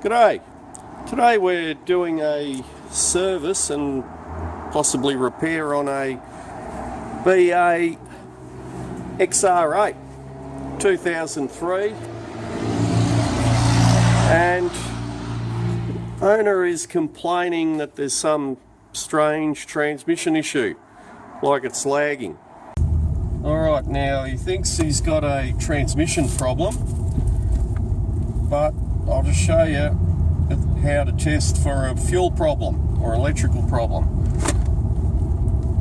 G'day. Today we're doing a service and possibly repair on a BA XR8 2003, and owner is complaining that there's some strange transmission issue, like it's lagging. Alright, now he thinks he's got a transmission problem, but I'll just show you how to test for a fuel problem or electrical problem.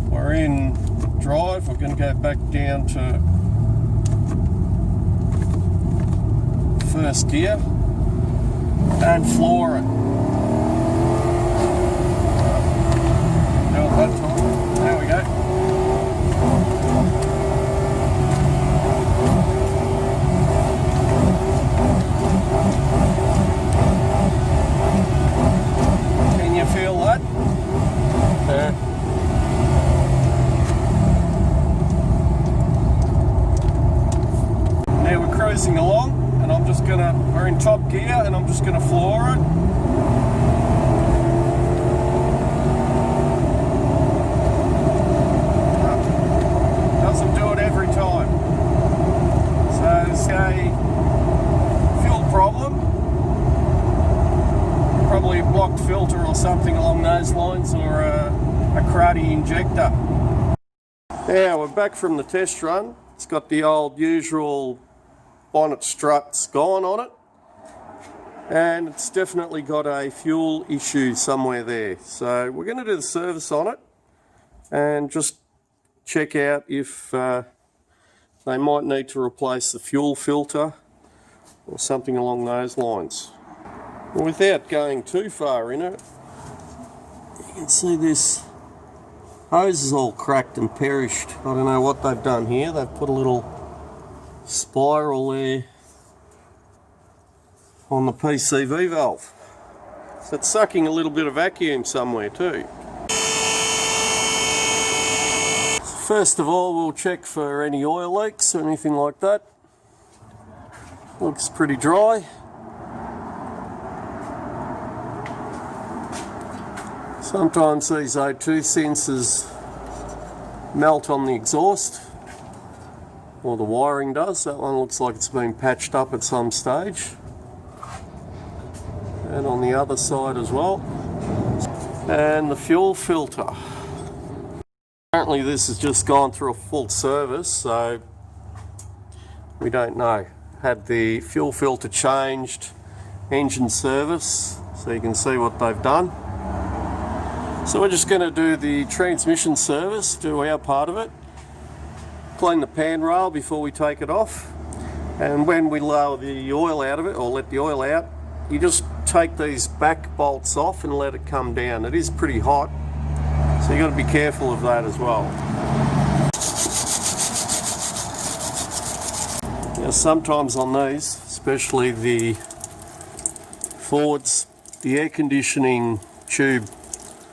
We're in drive, we're going to go back down to first gear and floor it. Do it that time. There we go. Feel that? Yeah. Now we're cruising along, and we're in top gear, and I'm just gonna floor it. Doesn't do it every time. So it's a fuel problem. Probably a blocked filter or something along those lines, or a karate injector. Now we're back from the test run. It's got the old usual bonnet struts gone on it, and it's definitely got a fuel issue somewhere there. So we're going to do the service on it and just check out if they might need to replace the fuel filter or something along those lines. Without going too far in it, you can see this hose is all cracked and perished. I don't know what they've done here. They've put a little spiral there on the PCV valve. So it's sucking a little bit of vacuum somewhere too. First of all, we'll check for any oil leaks or anything like that. Looks pretty dry. Sometimes these O2 sensors melt on the exhaust, or the wiring does. That one looks like it's been patched up at some stage. And on the other side as well. And the fuel filter. Apparently this has just gone through a full service, so we don't know. Had the fuel filter changed, engine service, so you can see what they've done. So we're just going to do the transmission service, do our part of it, clean the pan rail before we take it off, and when we lower the oil out of it, or let the oil out, you just take these back bolts off and let it come down. It is pretty hot, so you've got to be careful of that as well. Now sometimes on these, especially the Fords, the air conditioning tube,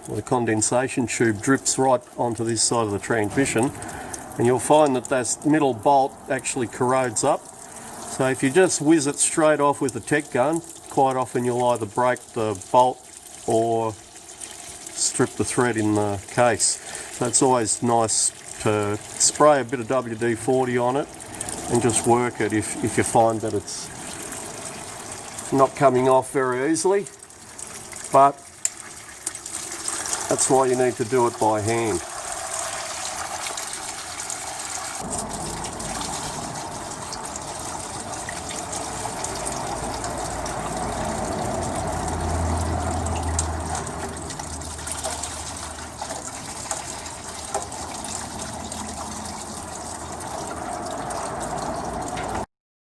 the condensation tube, drips right onto this side of the transmission, and you'll find that that middle bolt actually corrodes up. So if you just whiz it straight off with the tech gun, quite often you'll either break the bolt or strip the thread in the case. So it's always nice to spray a bit of WD-40 on it and just work it if you find that it's not coming off very easily. But that's why you need to do it by hand.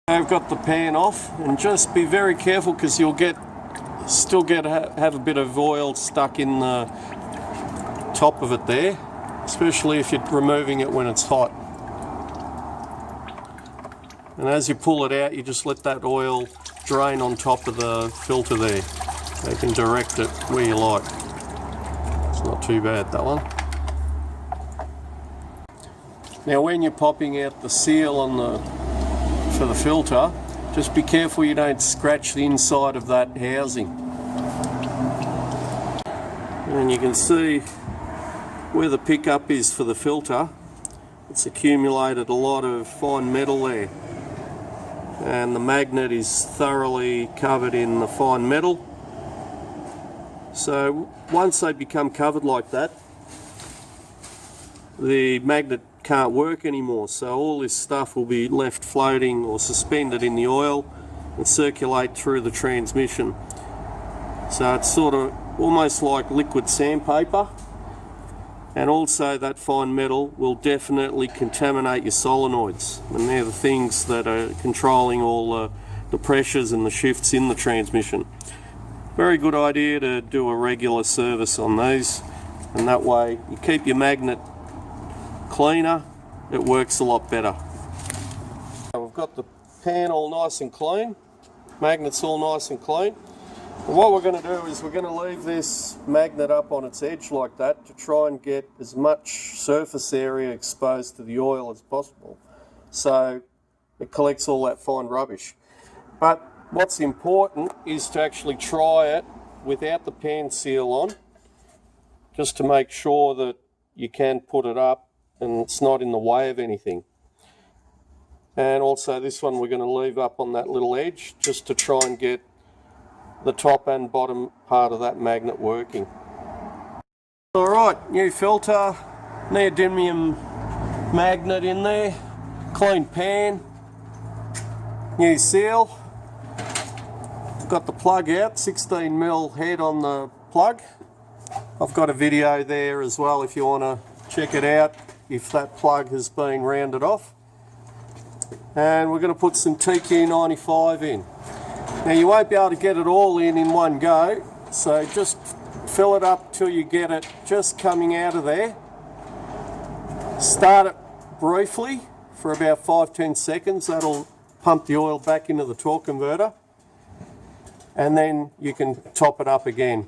I've got the pan off, and just be very careful because you'll still have a bit of oil stuck in the top of it there, especially if you're removing it when it's hot. And as you pull it out, you just let that oil drain on top of the filter there. So you can direct it where you like. It's not too bad, that one. Now when you're popping out the seal on for the filter, Just be careful you don't scratch the inside of that housing. And you can see where the pickup is for the filter. It's accumulated a lot of fine metal there, and the magnet is thoroughly covered in the fine metal. So once they become covered like that, the magnet can't work anymore, so all this stuff will be left floating or suspended in the oil and circulate through the transmission. So it's sort of almost like liquid sandpaper, and also that fine metal will definitely contaminate your solenoids, and they're the things that are controlling all the pressures and the shifts in the transmission. Very good idea to do a regular service on these, and that way you keep your magnet cleaner, it works a lot better. We've got the pan all nice and clean, magnets all nice and clean. And what we're going to do is we're going to leave this magnet up on its edge like that to try and get as much surface area exposed to the oil as possible, so it collects all that fine rubbish. But what's important is to actually try it without the pan seal on, just to make sure that you can put it up and it's not in the way of anything. And also this one we're going to leave up on that little edge just to try and get the top and bottom part of that magnet working. Alright, new filter, neodymium magnet in there, clean pan, new seal. I've got the plug out, 16mm head on the plug. I've got a video there as well if you want to check it out, if that plug has been rounded off. And we're going to put some TQ95 in. Now you won't be able to get it all in one go, so just fill it up till you get it just coming out of there. Start it briefly for about 5-10 seconds, that'll pump the oil back into the torque converter, and then you can top it up again.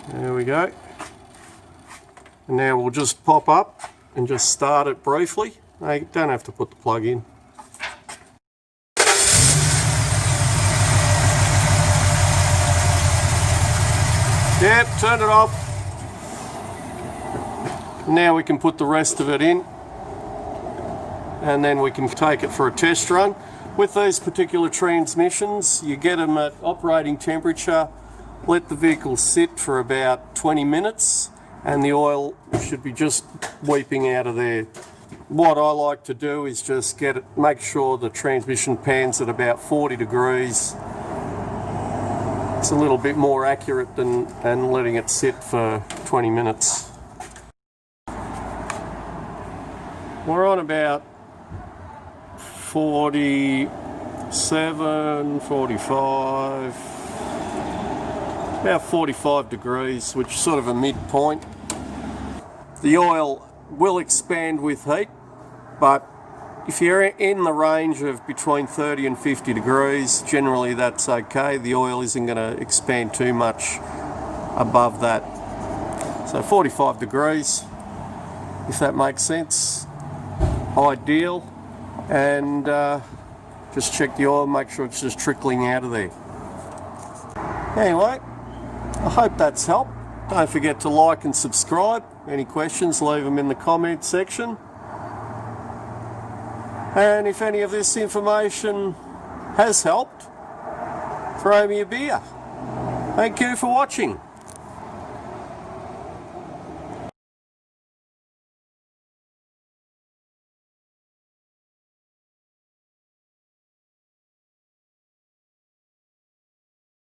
There we go. And now we'll just pop up and just start it briefly. No, you don't have to put the plug in. Yep, turn it off. Now we can put the rest of it in, and then we can take it for a test run. With these particular transmissions, you get them at operating temperature, let the vehicle sit for about 20 minutes, and the oil should be just weeping out of there. What I like to do is just make sure the transmission pan's at about 40 degrees. It's a little bit more accurate than letting it sit for 20 minutes. We're on about 47, 45, about 45 degrees, which is sort of a midpoint. The oil will expand with heat, but if you're in the range of between 30 and 50 degrees, generally that's okay. The oil isn't going to expand too much above that. So 45 degrees, if that makes sense, ideal. And just check the oil, make sure it's just trickling out of there. Anyway, I hope that's helped. Don't forget to like and subscribe. Any questions, leave them in the comment section. And if any of this information has helped, throw me a beer. Thank you for watching.